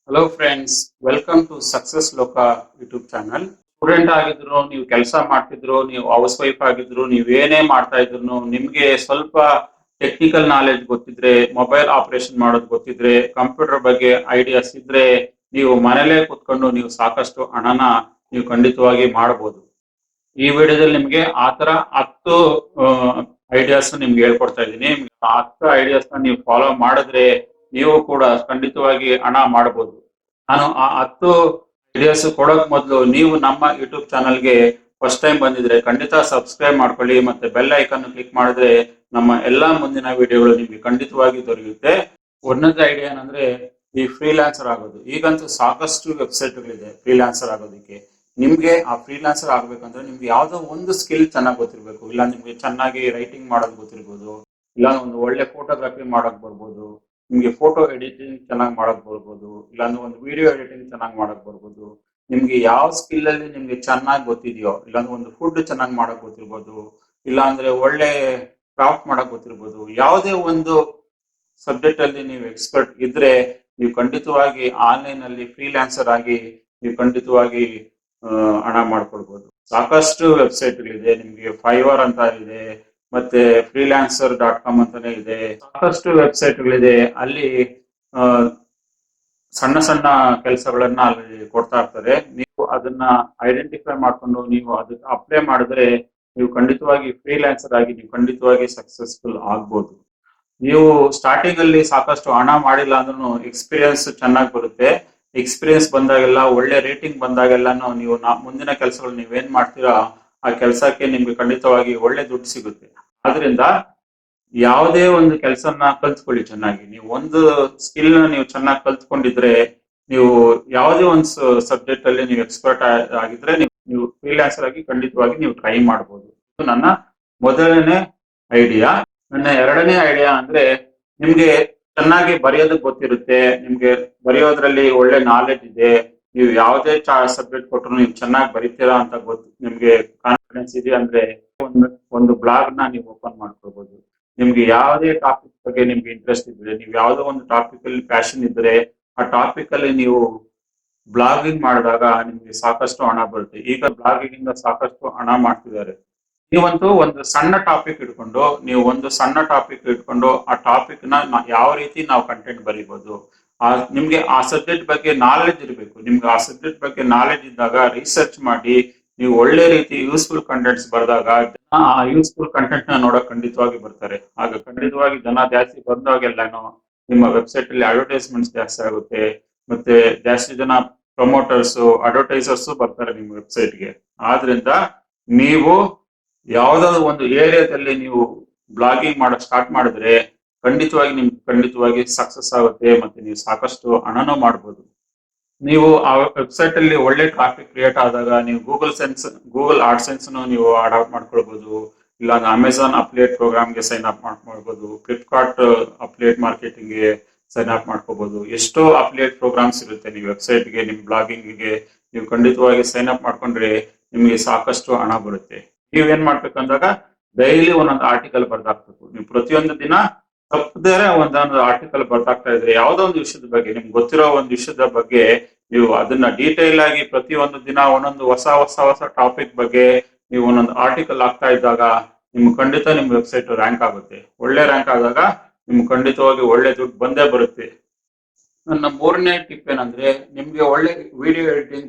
Hello friends, welcome to SuccessLoka YouTube channel. Student ಆಗಿದ್ರು, ನೀವು ಕೆಲಸ ಮಾಡ್ತಿದ್ರು, ನೀವು ಹೌಸ್ ವೈಫ್ ಆಗಿದ್ರು, ನೀವೇನೇ ಮಾಡ್ತಾ ಇದ್ರು, ನಿಮ್ಗೆ ಸ್ವಲ್ಪ ಟೆಕ್ನಿಕಲ್ ನಾಲೆಜ್ ಗೊತ್ತಿದ್ರೆ, ಮೊಬೈಲ್ ಆಪರೇಷನ್ ಮಾಡೋದು ಗೊತ್ತಿದ್ರೆ, ಕಂಪ್ಯೂಟರ್ ಬಗ್ಗೆ ಐಡಿಯಾಸ್ ಇದ್ರೆ, ನೀವು ಮನೇಲೇ ಕುತ್ಕೊಂಡು ನೀವು ಸಾಕಷ್ಟು ಹಣನ ನೀವು ಖಂಡಿತವಾಗಿ ಮಾಡಬಹುದು. ಈ ವಿಡಿಯೋದಲ್ಲಿ ನಿಮ್ಗೆ ಆತರ 10 ಐಡಿಯಾಸ್ ನಿಮ್ಗೆ ಹೇಳ್ಕೊಡ್ತಾ ಇದ್ದೀನಿ. ಆ 10 ಐಡಿಯಾಸ್ ನೀವು ಫಾಲೋ ಮಾಡಿದ್ರೆ ನೀವು ಕೂಡ ಖಂಡಿತವಾಗಿ ಹಣ ಮಾಡಬಹುದು. ನಾನು ಆ 10 ಐಡಿಯಾಸ್ ಕೊಡೋಕ್ ಮೊದಲು ನೀವು ನಮ್ಮ ಯೂಟ್ಯೂಬ್ ಚಾನಲ್ಗೆ ಫಸ್ಟ್ ಟೈಮ್ ಬಂದಿದ್ರೆ ಖಂಡಿತ ಸಬ್ಸ್ಕ್ರೈಬ್ ಮಾಡ್ಕೊಳ್ಳಿ, ಮತ್ತೆ ಬೆಲ್ ಐಕಾನ್ ಕ್ಲಿಕ್ ಮಾಡಿದ್ರೆ ನಮ್ಮ ಎಲ್ಲಾ ಮುಂದಿನ ವಿಡಿಯೋಗಳು ನಿಮ್ಗೆ ಖಂಡಿತವಾಗಿ ದೊರೆಯುತ್ತೆ. ಒಂದನೇ ಐಡಿಯಾ ಏನಂದ್ರೆ ಈ ಫ್ರೀಲಾನ್ಸರ್ ಆಗೋದು. ಈಗಂತೂ ಸಾಕಷ್ಟು ವೆಬ್ಸೈಟ್ಗಳಿದೆ ಫ್ರೀಲಾನ್ಸರ್ ಆಗೋದಕ್ಕೆ. ನಿಮ್ಗೆ ಆ ಫ್ರೀಲಾನ್ಸರ್ ಆಗ್ಬೇಕಂದ್ರೆ ನಿಮ್ಗೆ ಯಾವ್ದೋ ಒಂದು ಸ್ಕಿಲ್ ಚೆನ್ನಾಗಿ ಗೊತ್ತಿರ್ಬೇಕು. ಇಲ್ಲ ನಿಮ್ಗೆ ಚೆನ್ನಾಗಿ ರೈಟಿಂಗ್ ಮಾಡೋದು ಗೊತ್ತಿರ್ಬೋದು, ಇಲ್ಲ ಒಂದು ಒಳ್ಳೆ ಫೋಟೋಗ್ರಫಿ ಮಾಡಕ್ ಬರ್ಬೋದು, ನಿಮ್ಗೆ ಫೋಟೋ ಎಡಿಟಿಂಗ್ ಚೆನ್ನಾಗಿ ಮಾಡಕ್ ಬರ್ಬೋದು, ಇಲ್ಲಾಂದ್ರೆ ಒಂದು ವಿಡಿಯೋ ಎಡಿಟಿಂಗ್ ಚೆನ್ನಾಗಿ ಮಾಡಕ್ ಬರ್ಬೋದು. ನಿಮ್ಗೆ ಯಾವ ಸ್ಕಿಲ್ ಅಲ್ಲಿ ನಿಮ್ಗೆ ಚೆನ್ನಾಗಿ ಗೊತ್ತಿದೆಯೋ, ಇಲ್ಲಾಂದ್ರೆ ಒಂದು ಫುಡ್ ಚೆನ್ನಾಗಿ ಮಾಡಕ್ ಗೊತ್ತಿರ್ಬೋದು, ಇಲ್ಲ ಅಂದ್ರೆ ಒಳ್ಳೆ ಕ್ರಾಫ್ಟ್ ಮಾಡಕ್ ಗೊತ್ತಿರ್ಬೋದು. ಯಾವುದೇ ಒಂದು ಸಬ್ಜೆಕ್ಟ್ ಅಲ್ಲಿ ನೀವು ಎಕ್ಸ್ಪರ್ಟ್ ಇದ್ರೆ ನೀವು ಖಂಡಿತವಾಗಿ ಆನ್ಲೈನ್ ಅಲ್ಲಿ ಫ್ರೀಲಾನ್ಸರ್ ಆಗಿ ನೀವು ಖಂಡಿತವಾಗಿ ಹಣ ಮಾಡ್ಕೊಳ್ಬಹುದು. ಸಾಕಷ್ಟು ವೆಬ್ಸೈಟ್ಗಳಿದೆ. ನಿಮ್ಗೆ ಫೈವರ್ ಅಂತ ಇದೆ, ಮತ್ತೆ freelancer.com ಅಂತಾನೆ ಇದೆ. ಸಾಕಷ್ಟು ವೆಬ್ಸೈಟ್ಗಳಿದೆ. ಅಲ್ಲಿ ಸಣ್ಣ ಸಣ್ಣ ಕೆಲಸಗಳನ್ನ ಅಲ್ಲಿ ಕೊಡ್ತಾ ಇರ್ತಾರೆ. ನೀವು ಅದನ್ನ ಐಡೆಂಟಿಫೈ ಮಾಡ್ಕೊಂಡು ನೀವು ಅದಕ್ಕೆ ಅಪ್ಲೈ ಮಾಡಿದ್ರೆ ನೀವು ಖಂಡಿತವಾಗಿ ಫ್ರೀಲಾನ್ಸರ್ ಆಗಿ ನೀವು ಖಂಡಿತವಾಗಿ ಸಕ್ಸಸ್ಫುಲ್ ಆಗ್ಬೋದು. ನೀವು ಸ್ಟಾರ್ಟಿಂಗ್ ಅಲ್ಲಿ ಸಾಕಷ್ಟು ಹಣ ಮಾಡಿಲ್ಲ ಅಂದ್ರೂ ಎಕ್ಸ್ಪೀರಿಯನ್ಸ್ ಚೆನ್ನಾಗಿ ಬರುತ್ತೆ. ಎಕ್ಸ್ಪೀರಿಯನ್ಸ್ ಬಂದಾಗೆಲ್ಲ, ಒಳ್ಳೆ ರೇಟಿಂಗ್ ಬಂದಾಗೆಲ್ಲಾನು ನೀವು ಮುಂದಿನ ಕೆಲಸಗಳು ನೀವೇನ್ ಮಾಡ್ತೀರಾ ಆ ಕೆಲಸಕ್ಕೆ ನಿಮ್ಗೆ ಖಂಡಿತವಾಗಿ ಒಳ್ಳೆ ದುಡ್ಡು ಸಿಗುತ್ತೆ. ಆದ್ರಿಂದ ಯಾವುದೇ ಒಂದು ಕೆಲಸನ ಕಲ್ತ್ಕೊಳ್ಳಿ ಚೆನ್ನಾಗಿ. ನೀವು ಒಂದು ಸ್ಕಿಲ್ ನ ನೀವು ಚೆನ್ನಾಗಿ ಕಲ್ತ್ಕೊಂಡಿದ್ರೆ ನೀವು ಯಾವುದೇ ಒಂದು ಸಬ್ಜೆಕ್ಟ್ ಅಲ್ಲಿ ನೀವು ಎಕ್ಸ್ಪರ್ಟ್ ಆಗಿದ್ರೆ ನೀವು ಫ್ರೀಲಾನ್ಸರ್ ಆಗಿ ಖಂಡಿತವಾಗಿ ನೀವು ಟ್ರೈ ಮಾಡಬಹುದು. ಇದು ನನ್ನ ಮೊದಲನೇ ಐಡಿಯಾ. ನನ್ನ ಎರಡನೇ ಐಡಿಯಾ ಅಂದ್ರೆ ನಿಮ್ಗೆ ಚೆನ್ನಾಗಿ ಬರೆಯೋದಕ್ಕೆ ಗೊತ್ತಿರುತ್ತೆ, ನಿಮ್ಗೆ ಬರೆಯೋದ್ರಲ್ಲಿ ಒಳ್ಳೆ ನಾಲೆಜ್ ಇದೆ, ನೀವು ಯಾವುದೇ ಸಬ್ಜೆಕ್ಟ್ ಕೊಟ್ಟರು ನೀವು ಚೆನ್ನಾಗಿ ಬರೀತೀರಾ ಅಂತ ನಿಮ್ಗೆ ಕಾನ್ಫಿಡೆನ್ಸ್ ಇದೆ ಅಂದ್ರೆ ಒಂದು ಬ್ಲಾಗ್ ನ ನೀವು ಓಪನ್ ಮಾಡ್ಕೋಬಹುದು. ನಿಮ್ಗೆ ಯಾವುದೇ ಟಾಪಿಕ್ ಬಗ್ಗೆ ನಿಮ್ಗೆ ಇಂಟ್ರೆಸ್ಟ್ ಇದ್ರೆ, ನೀವು ಯಾವುದೋ ಒಂದು ಟಾಪಿಕ್ ಅಲ್ಲಿ ಪ್ಯಾಷನ್ ಇದ್ರೆ ಆ ಟಾಪಿಕ್ ಅಲ್ಲಿ ನೀವು ಬ್ಲಾಗಿಂಗ್ ಮಾಡಿದಾಗ ನಿಮ್ಗೆ ಸಾಕಷ್ಟು ಹಣ ಬರುತ್ತೆ. ಈಗ ಬ್ಲಾಗಿಂಗ್ ಇಂದ ಸಾಕಷ್ಟು ಹಣ ಮಾಡ್ತಿದ್ದಾರೆ. ನೀವಂತೂ ಒಂದು ಸಣ್ಣ ಟಾಪಿಕ್ ಇಟ್ಕೊಂಡು ಆ ಟಾಪಿಕ್ ನ ಯಾವ ರೀತಿ ನಾವು ಕಂಟೆಂಟ್ ಬರೀಬಹುದು, ನಿಮ್ಗೆ ಆ ಸಬ್ಜೆಕ್ಟ್ ಬಗ್ಗೆ ನಾಲೆಜ್ ಇರಬೇಕು. ನಿಮ್ಗೆ ಆ ಸಬ್ಜೆಕ್ಟ್ ಬಗ್ಗೆ ನಾಲೆಜ್ ಇದ್ದಾಗ ರಿಸರ್ಚ್ ಮಾಡಿ ನೀವು ಒಳ್ಳೆ ರೀತಿ ಯೂಸ್ಫುಲ್ ಕಂಟೆಂಟ್ಸ್ ಬರೆದಾಗ ಜನ ಆ ಯೂಸ್ಫುಲ್ ಕಂಟೆಂಟ್ ನ ನೋಡಕ್ ಖಂಡಿತವಾಗಿ ಬರ್ತಾರೆ. ಆಗ ಖಂಡಿತವಾಗಿ ಜನ ಜಾಸ್ತಿ ಬಂದಾಗೆಲ್ಲಾನು ನಿಮ್ಮ ವೆಬ್ಸೈಟ್ ಅಲ್ಲಿ ಅಡ್ವರ್ಟೈಸ್ಮೆಂಟ್ಸ್ ಜಾಸ್ತಿ ಆಗುತ್ತೆ, ಮತ್ತೆ ಜಾಸ್ತಿ ಜನ ಪ್ರಮೋಟರ್ಸ್ ಅಡ್ವರ್ಟೈಸರ್ಸ್ ಬರ್ತಾರೆ ನಿಮ್ಮ ವೆಬ್ಸೈಟ್ಗೆ. ಆದ್ರಿಂದ ನೀವು ಯಾವ್ದಾದ್ರು ಒಂದು ಏರಿಯಾದಲ್ಲಿ ನೀವು ಬ್ಲಾಗಿಂಗ್ ಮಾಡಕ್ ಸ್ಟಾರ್ಟ್ ಮಾಡಿದ್ರೆ ಖಂಡಿತವಾಗಿ ಸಕ್ಸಸ್ ಆಗುತ್ತೆ, ಮತ್ತೆ ನೀವು ಸಾಕಷ್ಟು ಹಣನೂ ಮಾಡ್ಬೋದು. ನೀವು ಆ ವೆಬ್ಸೈಟ್ ಅಲ್ಲಿ ಒಳ್ಳೆ ಟ್ರಾಫಿಕ್ ಕ್ರಿಯೇಟ್ ಆದಾಗ ನೀವು ಗೂಗಲ್ ಆಡ್ಸೆನ್ಸ್ ನೀವು ಅಡಾಪ್ಟ್ ಮಾಡ್ಕೊಳ್ಬಹುದು, ಇಲ್ಲ ಅಮೆಝಾನ್ ಅಪ್ಲೇಟ್ ಪ್ರೋಗ್ರಾಮ್ಗೆ ಸೈನ್ ಅಪ್ ಮಾಡ್ಕೊಳ್ಬಹುದು, ಫ್ಲಿಪ್ಕಾರ್ಟ್ ಅಪ್ಲೇಟ್ ಮಾರ್ಕೆಟಿಂಗ್ಗೆ ಸೈನ್ ಅಪ್ ಮಾಡ್ಕೋಬಹುದು. ಎಷ್ಟೋ ಅಪ್ಲೇಟ್ ಪ್ರೋಗ್ರಾಮ್ಸ್ ಇರುತ್ತೆ. ನೀವು ವೆಬ್ಸೈಟ್ಗೆ ನಿಮ್ ಬ್ಲಾಗಿಂಗ್ಗೆ ನೀವು ಖಂಡಿತವಾಗಿ ಸೈನ್ ಅಪ್ ಮಾಡ್ಕೊಂಡ್ರೆ ನಿಮಗೆ ಸಾಕಷ್ಟು ಹಣ ಬರುತ್ತೆ. ನೀವೇನ್ ಮಾಡ್ಬೇಕಂದಾಗ ಡೈಲಿ ಒಂದೊಂದು ಆರ್ಟಿಕಲ್ ಬರ್ದಾಕ್ಬೇಕು. ನೀವು ಪ್ರತಿಯೊಂದು ದಿನ ತಪ್ಪದೇ ಒಂದೊಂದು ಆರ್ಟಿಕಲ್ ಬರ್ದಾಕ್ತಾ ಇದ್ರೆ ಯಾವುದೋ ಒಂದು ವಿಷಯದ ಬಗ್ಗೆ, ನಿಮ್ಗೆ ಗೊತ್ತಿರೋ ಒಂದು ವಿಷಯದ ಬಗ್ಗೆ ನೀವು ಅದನ್ನ ಡೀಟೇಲ್ ಆಗಿ ಪ್ರತಿಯೊಂದು ದಿನ ಒಂದೊಂದು ಹೊಸ ಟಾಪಿಕ್ ಬಗ್ಗೆ ನೀವು ಒಂದೊಂದು ಆರ್ಟಿಕಲ್ ಆಗ್ತಾ ಇದ್ದಾಗ ಖಂಡಿತ ನಿಮ್ ವೆಬ್ಸೈಟ್ ರ್ಯಾಂಕ್ ಆಗುತ್ತೆ. ಒಳ್ಳೆ ರ್ಯಾಂಕ್ ಆದಾಗ ನಿಮ್ಗೆ ಖಂಡಿತವಾಗಿ ಒಳ್ಳೆ ದುಡ್ಡು ಬಂದೇ ಬರುತ್ತೆ. ನನ್ನ ಮೂರನೇ ಟಿಪ್ ಏನಂದ್ರೆ, ನಿಮ್ಗೆ ಒಳ್ಳೆ ವಿಡಿಯೋ ಎಡಿಟಿಂಗ್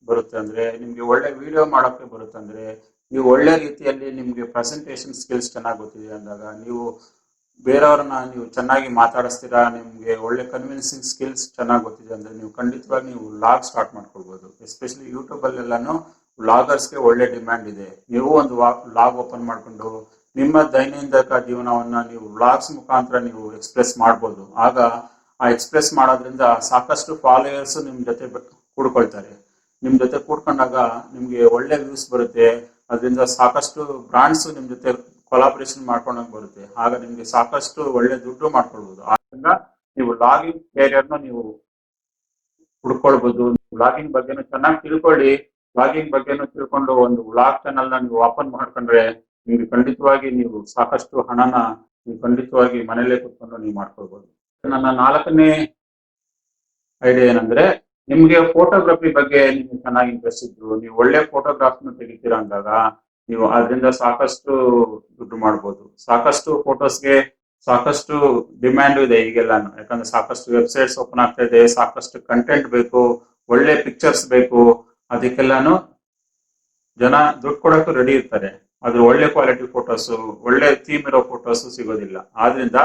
ಬರುತ್ತೆ ಅಂದ್ರೆ, ನಿಮ್ಗೆ ಒಳ್ಳೆ ವಿಡಿಯೋ ಮಾಡೋಕೆ ಬರುತ್ತೆ ಅಂದ್ರೆ, ನೀವು ಒಳ್ಳೆ ರೀತಿಯಲ್ಲಿ ನಿಮ್ಗೆ ಪ್ರೆಸೆಂಟೇಶನ್ ಸ್ಕಿಲ್ಸ್ ಚೆನ್ನಾಗಿ ಗೊತ್ತಿದೆ ಅಂದಾಗ, ನೀವು ಬೇರೆಯವ್ರನ್ನ ನೀವು ಚೆನ್ನಾಗಿ ಮಾತಾಡಿಸ್ತೀರಾ, ನಿಮ್ಗೆ ಒಳ್ಳೆ ಕನ್ವಿನ್ಸಿಂಗ್ ಸ್ಕಿಲ್ಸ್ ಚೆನ್ನಾಗಿ ಗೊತ್ತಿದೆ ಅಂದ್ರೆ ನೀವು ಖಂಡಿತವಾಗಿ ನೀವು ವ್ಲಾಗ್ ಸ್ಟಾರ್ಟ್ ಮಾಡ್ಕೊಳ್ಬಹುದು. ಎಸ್ಪೆಷಲಿ ಯೂಟ್ಯೂಬ್ ಅಲ್ಲೆಲ್ಲಾನು ವ್ಲಾಗರ್ಸ್ಗೆ ಒಳ್ಳೆ ಡಿಮ್ಯಾಂಡ್ ಇದೆ. ನೀವು ಒಂದು ವ್ಲಾಗ್ ಓಪನ್ ಮಾಡ್ಕೊಂಡು ನಿಮ್ಮ ದೈನಂದಿನ ಜೀವನವನ್ನ ನೀವು ವ್ಲಾಗ್ಸ್ ಮುಖಾಂತರ ನೀವು ಎಕ್ಸ್ಪ್ರೆಸ್ ಮಾಡ್ಬೋದು. ಆಗ ಆ ಎಕ್ಸ್ಪ್ರೆಸ್ ಮಾಡೋದ್ರಿಂದ ಸಾಕಷ್ಟು ಫಾಲೋಯರ್ಸ್ ನಿಮ್ ಜೊತೆ ಕೂಡ್ಕೊಳ್ತಾರೆ. ನಿಮ್ ಜೊತೆ ಕೂಡ್ಕೊಂಡಾಗ ನಿಮ್ಗೆ ಒಳ್ಳೆ ವ್ಯೂಸ್ ಬರುತ್ತೆ. ಅದರಿಂದ ಸಾಕಷ್ಟು ಬ್ರಾಂಡ್ಸ್ ನಿಮ್ ಜೊತೆ ಕೊಲಾಬ್ರೇಷನ್ ಮಾಡ್ಕೊಂಡಾಗ ಬರುತ್ತೆ. ಆಗ ನಿಮ್ಗೆ ಸಾಕಷ್ಟು ಒಳ್ಳೆ ದುಡ್ಡು ಮಾಡ್ಕೊಳ್ಬಹುದು. ಆದ್ರಿಂದ ನೀವು ವ್ಲಾಗಿಂಗ್ ಕ್ಯಾರಿಯರ್ನ ನೀವು ಹುಡ್ಕೊಳ್ಬಹುದು. ವ್ಲಾಗಿಂಗ್ ಬಗ್ಗೆನೂ ಚೆನ್ನಾಗಿ ತಿಳ್ಕೊಳ್ಳಿ. ವ್ಲಾಗಿಂಗ್ ಬಗ್ಗೆನೂ ತಿಳ್ಕೊಂಡು ಒಂದು ವ್ಲಾಗ್ ಚಾನಲ್ ನ ನೀವು ಓಪನ್ ಮಾಡ್ಕೊಂಡ್ರೆ ನಿಮ್ಗೆ ಖಂಡಿತವಾಗಿ ನೀವು ಸಾಕಷ್ಟು ಹಣನ ನೀವು ಖಂಡಿತವಾಗಿ ಮನೇಲೆ ಕೂತ್ಕೊಂಡು ನೀವು ಮಾಡ್ಕೊಳ್ಬಹುದು. ನನ್ನ ನಾಲ್ಕನೇ ಐಡಿಯಾ ಏನಂದ್ರೆ, ನಿಮ್ಗೆ ಫೋಟೋಗ್ರಫಿ ಬಗ್ಗೆ ನಿಮ್ಗೆ ಚೆನ್ನಾಗಿ ಇಂಟ್ರೆಸ್ಟ್ ಇದ್ದು ನೀವು ಒಳ್ಳೆ ಫೋಟೋಗ್ರಾಫ್ನ ತೆಗಿತೀರಾ ಅಂದಾಗ ನೀವು ಅದರಿಂದ ಸಾಕಷ್ಟು ದುಡ್ಡು ಮಾಡ್ಬೋದು. ಸಾಕಷ್ಟು ಫೋಟೋಸ್ಗೆ ಸಾಕಷ್ಟು ಡಿಮ್ಯಾಂಡ್ ಇದೆ ಈಗೆಲ್ಲಾನು. ಯಾಕಂದ್ರೆ ಸಾಕಷ್ಟು ವೆಬ್ಸೈಟ್ಸ್ ಓಪನ್ ಆಗ್ತಾ ಇದೆ, ಸಾಕಷ್ಟು ಕಂಟೆಂಟ್ ಬೇಕು, ಒಳ್ಳೆ ಪಿಕ್ಚರ್ಸ್ ಬೇಕು. ಅದಕ್ಕೆಲ್ಲಾನು ಜನ ದುಡ್ಡು ಕೊಡಕ್ಕೂ ರೆಡಿ ಇರ್ತಾರೆ. ಆದ್ರೆ ಒಳ್ಳೆ ಕ್ವಾಲಿಟಿ ಫೋಟೋಸ್, ಒಳ್ಳೆ ಥೀಮ್ ಇರೋ ಫೋಟೋಸ್ ಸಿಗೋದಿಲ್ಲ. ಆದ್ರಿಂದ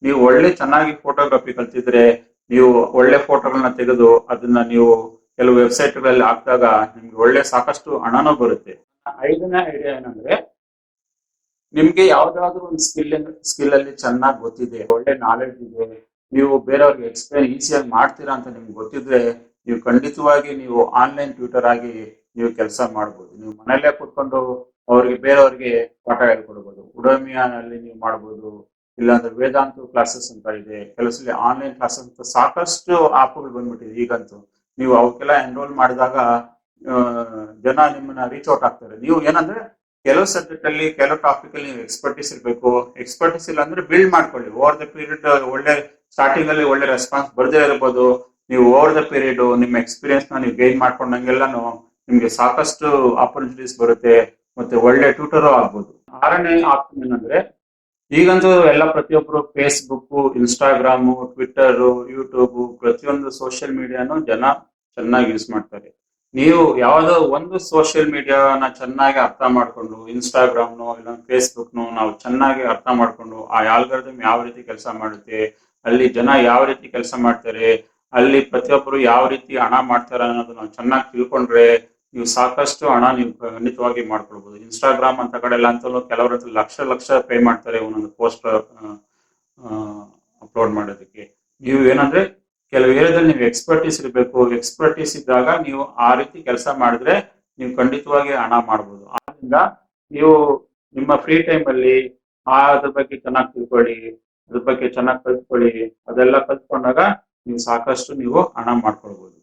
ನೀವು ಒಳ್ಳೆ ಚೆನ್ನಾಗಿ ಫೋಟೋಗ್ರಫಿ ಕಲ್ತಿದ್ರೆ ನೀವು ಒಳ್ಳೆ ಫೋಟೋಗಳನ್ನ ತೆಗೆದು ಅದನ್ನ ನೀವು ಕೆಲವು ವೆಬ್ಸೈಟ್ ಗಳಲ್ಲಿ ಹಾಕಿದಾಗ ನಿಮ್ಗೆ ಒಳ್ಳೆ ಸಾಕಷ್ಟು ಹಣನೂ ಬರುತ್ತೆ. ಐದನೇ ಐಡಿಯಾ ಏನಂದ್ರೆ, ನಿಮ್ಗೆ ಯಾವ್ದಾದ್ರು ಒಂದು ಸ್ಕಿಲ್ ಅಲ್ಲಿ ಚೆನ್ನಾಗಿ ಗೊತ್ತಿದೆ, ಒಳ್ಳೆ ನಾಲೆಡ್ಜ್ ಇದೆ, ನೀವು ಬೇರೆಯವ್ರಿಗೆ ಎಕ್ಸ್ಪ್ಲೈನ್ ಈಸಿಯಾಗಿ ಮಾಡ್ತೀರಾ ಅಂತ ನಿಮ್ಗೆ ಗೊತ್ತಿದ್ರೆ ನೀವು ಖಂಡಿತವಾಗಿ ನೀವು ಆನ್ಲೈನ್ ಟ್ಯೂಟರ್ ಆಗಿ ನೀವು ಕೆಲಸ ಮಾಡ್ಬೋದು. ನೀವು ಮನೆಯಲ್ಲೇ ಕೂತ್ಕೊಂಡು ಅವ್ರಿಗೆ ಬೇರೆಯವ್ರಿಗೆ ಪಾಠ ಹೇಳ್ಕೊಡ್ಬೋದು. ಉಡಮಿಯಾನಲ್ಲಿ ನೀವು ಮಾಡ್ಬೋದು, ಇಲ್ಲಾಂದ್ರೆ ವೇದಾಂತ ಕ್ಲಾಸಸ್ ಅಂತ ಇದೆ, ಕೆಲಸದಲ್ಲಿ ಆನ್ಲೈನ್ ಕ್ಲಾಸಸ್ ಅಂತ ಸಾಕಷ್ಟು ಆಪ್ಗಳು ಬಂದ್ಬಿಟ್ಟಿದೆ ಈಗಂತೂ. ನೀವು ಅವಕ್ಕೆಲ್ಲ ಎನ್ರೋಲ್ ಮಾಡಿದಾಗ ಜನ ನಿಮ್ಮನ್ನ ರೀಚ್ ಔಟ್ ಆಗ್ತಾರೆ. ನೀವು ಏನಂದ್ರೆ ಕೆಲವು ಸಬ್ಜೆಕ್ಟ್ ಅಲ್ಲಿ ಕೆಲವು ಟಾಪಿಕ್ ಅಲ್ಲಿ ನೀವು ಎಕ್ಸ್ಪರ್ಟೀಸ್ ಇರಬೇಕು. ಎಕ್ಸ್ಪರ್ಟೀಸ್ ಇಲ್ಲ ಅಂದ್ರೆ ಬಿಲ್ಡ್ ಮಾಡ್ಕೊಳ್ಳಿ ಓವರ್ ದ ಪೀರಿಯಡ್. ಒಳ್ಳೆ ಸ್ಟಾರ್ಟಿಂಗ್ ಅಲ್ಲಿ ಒಳ್ಳೆ ರೆಸ್ಪಾನ್ಸ್ ಬರದೇ ಇರಬಹುದು. ನೀವು ಓವರ್ ದ ಪೀರಿಯಡ್ ನಿಮ್ಮ ಎಕ್ಸ್ಪೀರಿಯನ್ಸ್ ನ ನೀವು ಗೈನ್ ಮಾಡ್ಕೊಂಡಂಗೆಲ್ಲಾನು ನಿಮ್ಗೆ ಸಾಕಷ್ಟು ಆಪರ್ಚುನಿಟೀಸ್ ಬರುತ್ತೆ, ಮತ್ತೆ ಒಳ್ಳೆ ಟ್ಯೂಟರ್ ಆಗ್ಬೋದು. ಆರನೇ ಆಪ್ಷನ್ ಏನಂದ್ರೆ, ಈಗಂತೂ ಎಲ್ಲ ಪ್ರತಿಯೊಬ್ಬರು ಫೇಸ್ಬುಕ್, ಇನ್ಸ್ಟಾಗ್ರಾಮ್, ಟ್ವಿಟ್ಟರ್, ಯೂಟ್ಯೂಬ್ ಪ್ರತಿಯೊಂದು ಸೋಷಿಯಲ್ ಮೀಡಿಯಾನು ಜನ ಚೆನ್ನಾಗಿ ಯೂಸ್ ಮಾಡ್ತಾರೆ. ನೀವು ಯಾವ್ದೋ ಒಂದು ಸೋಷಿಯಲ್ ಮೀಡಿಯಾನ ಚೆನ್ನಾಗಿ ಅರ್ಥ ಮಾಡ್ಕೊಂಡು, ಇನ್ಸ್ಟಾಗ್ರಾಮ್ನೋ ಇಲ್ಲ ಫೇಸ್ಬುಕ್ನೋ ನಾವು ಚೆನ್ನಾಗಿ ಅರ್ಥ ಮಾಡ್ಕೊಂಡು ಆ ಆಲ್ಗಾರಿದಮ್ ಯಾವ ರೀತಿ ಕೆಲಸ ಮಾಡುತ್ತೆ, ಅಲ್ಲಿ ಜನ ಯಾವ ರೀತಿ ಕೆಲಸ ಮಾಡ್ತಾರೆ, ಅಲ್ಲಿ ಪ್ರತಿಯೊಬ್ಬರು ಯಾವ ರೀತಿ ಹಣ ಮಾಡ್ತಾರೆ ಅನ್ನೋದು ನಾವು ಚೆನ್ನಾಗಿ ತಿಳ್ಕೊಂಡ್ರೆ ನೀವು ಸಾಕಷ್ಟು ಹಣ ನೀವು ಖಂಡಿತವಾಗಿ ಮಾಡ್ಕೊಳ್ಬಹುದು. ಇನ್ಸ್ಟಾಗ್ರಾಮ್ ಅಂತ ಕಡೆ ಎಲ್ಲ ಅಂತಲೂ ಕೆಲವರ ಹತ್ರ ಲಕ್ಷ ಲಕ್ಷ ಪೇ ಮಾಡ್ತಾರೆ ಒಂದೊಂದು ಪೋಸ್ಟ್ ಅಪ್ಲೋಡ್ ಮಾಡೋದಕ್ಕೆ. ನೀವು ಏನಂದ್ರೆ ಕೆಲವು ಏರಿಯಾದಲ್ಲಿ ನೀವು ಎಕ್ಸ್ಪರ್ಟೀಸ್ ಇರಬೇಕು. ಎಕ್ಸ್ಪರ್ಟೀಸ್ ಇದ್ದಾಗ ನೀವು ಆ ರೀತಿ ಕೆಲಸ ಮಾಡಿದ್ರೆ ನೀವು ಖಂಡಿತವಾಗಿ ಹಣ ಮಾಡ್ಬೋದು. ಆದ್ರಿಂದ ನೀವು ನಿಮ್ಮ ಫ್ರೀ ಟೈಮ್ ಅಲ್ಲಿ ಅದ್ರ ಬಗ್ಗೆ ಚೆನ್ನಾಗಿ ತಿಳ್ಕೊಳ್ಳಿ, ಅದ್ರ ಬಗ್ಗೆ ಚೆನ್ನಾಗಿ ಕಲ್ತ್ಕೊಳ್ಳಿ. ಅದೆಲ್ಲ ಕಲ್ತ್ಕೊಂಡಾಗ ನೀವು ಸಾಕಷ್ಟು ನೀವು ಹಣ ಮಾಡ್ಕೊಳ್ಬಹುದು.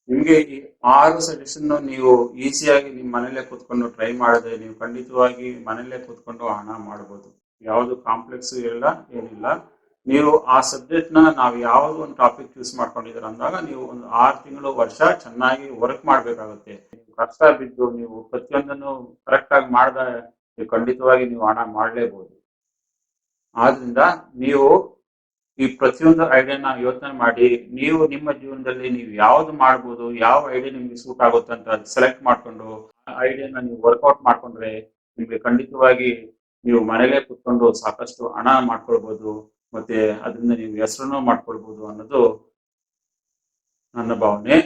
ನಿಮ್ಗೆ ಈ 6 ಸಜೆಷನ್ ನೀವು ಈಸಿಯಾಗಿ ನಿಮ್ ಮನೇಲೆ ಕೂತ್ಕೊಂಡು ಟ್ರೈ ಮಾಡಿದ್ರೆ ನೀವು ಖಂಡಿತವಾಗಿ ಮನೇಲೆ ಕೂತ್ಕೊಂಡು ಹಣ ಮಾಡ್ಬೋದು. ಯಾವ್ದು ಕಾಂಪ್ಲೆಕ್ಸ್ ಇರಲ್ಲ, ಏನಿಲ್ಲ. ನೀವು ಆ ಸಬ್ಜೆಕ್ಟ್ ನಾವು ಯಾವ್ದು ಒಂದು ಟಾಪಿಕ್ ಚೂಸ್ ಮಾಡ್ಕೊಂಡಿದ್ದೀರ ಅಂದಾಗ ನೀವು ಒಂದು 6 ತಿಂಗಳು, ವರ್ಷ ಚೆನ್ನಾಗಿ ವರ್ಕ್ ಮಾಡ್ಬೇಕಾಗುತ್ತೆ. ಕಷ್ಟ ಬಿದ್ದು ನೀವು ಪ್ರತಿಯೊಂದನ್ನು ಕರೆಕ್ಟ್ ಆಗಿ ಮಾಡ್ದ ನೀವು ಖಂಡಿತವಾಗಿ ನೀವು ಹಣ ಮಾಡ್ಲೇಬಹುದು. ಆದ್ರಿಂದ ನೀವು ಈ ಪ್ರತಿಯೊಂದು ಐಡಿಯಾನ ಯೋಚನೆ ಮಾಡಿ ನೀವು ನಿಮ್ಮ ಜೀವನದಲ್ಲಿ ನೀವು ಯಾವ್ದು ಮಾಡ್ಬೋದು, ಯಾವ ಐಡಿಯಾ ನಿಮ್ಗೆ ಸೂಟ್ ಆಗುತ್ತೆ ಅಂತ ಸೆಲೆಕ್ಟ್ ಮಾಡ್ಕೊಂಡು ಆ ಐಡಿಯಾನ ನೀವು ವರ್ಕೌಟ್ ಮಾಡ್ಕೊಂಡ್ರೆ ನಿಮ್ಗೆ ಖಂಡಿತವಾಗಿ ನೀವು ಮನೇಲೆ ಕುತ್ಕೊಂಡು ಸಾಕಷ್ಟು ಹಣ ಮಾಡ್ಕೊಳ್ಬಹುದು, ಮತ್ತೆ ಅದರಿಂದ ನೀವು ಹೆಸರನ್ನು ಮಾಡ್ಕೊಳ್ಬಹುದು ಅನ್ನೋದು ನನ್ನ ಭಾವನೆ.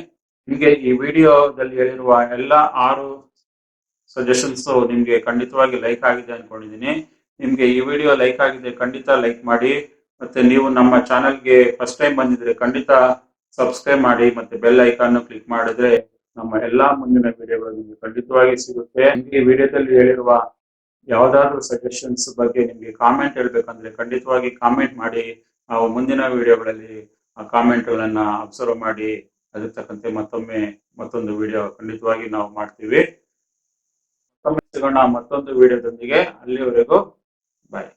ನಿಮಗೆ ಈ ವಿಡಿಯೋದಲ್ಲಿ ಹೇಳಿರುವ ಎಲ್ಲ 6 ಸಜೆಷನ್ಸ್ ನಿಮ್ಗೆ ಖಂಡಿತವಾಗಿ ಲೈಕ್ ಆಗಿದೆ ಅನ್ಕೊಂಡಿದ್ದೀನಿ. ನಿಮ್ಗೆ ಈ ವಿಡಿಯೋ ಲೈಕ್ ಆಗಿದೆ ಖಂಡಿತ ಲೈಕ್ ಮಾಡಿ. ಮತ್ತೆ ನೀವು ನಮ್ಮ ಚಾನೆಲ್ಗೆ ಫಸ್ಟ್ ಟೈಮ್ ಬಂದಿದ್ರೆ ಖಂಡಿತ ಸಬ್ಸ್ಕ್ರೈಬ್ ಮಾಡಿ, ಮತ್ತೆ ಬೆಲ್ ಐಕಾನ್ ಕ್ಲಿಕ್ ಮಾಡಿದ್ರೆ ನಮ್ಮ ಎಲ್ಲಾ ಮುಂದಿನ ವಿಡಿಯೋಗಳು ನಿಮ್ಗೆ ಖಂಡಿತವಾಗಿ ಸಿಗುತ್ತೆ. ನಿಮ್ಗೆ ಈ ವಿಡಿಯೋದಲ್ಲಿ ಹೇಳಿರುವ ಯಾವ್ದಾದ್ರು ಸಜೆಷನ್ಸ್ ಬಗ್ಗೆ ನಿಮ್ಗೆ ಕಾಮೆಂಟ್ ಹೇಳ್ಬೇಕಂದ್ರೆ ಖಂಡಿತವಾಗಿ ಕಾಮೆಂಟ್ ಮಾಡಿ. ನಾವು ಮುಂದಿನ ವಿಡಿಯೋಗಳಲ್ಲಿ ಆ ಕಾಮೆಂಟ್ಗಳನ್ನ ಅಬ್ಸರ್ವ್ ಮಾಡಿ ಅದಕ್ಕೆ ತಕ್ಕಂತೆ ಮತ್ತೊಂದು ವಿಡಿಯೋ ಖಂಡಿತವಾಗಿ ನಾವು ಮಾಡ್ತೀವಿ. ಮತ್ತೊಮ್ಮೆ ಸಿಗೋಣ ಮತ್ತೊಂದು ವಿಡಿಯೋದೊಂದಿಗೆ. ಅಲ್ಲಿವರೆಗೂ ಬಾಯ್.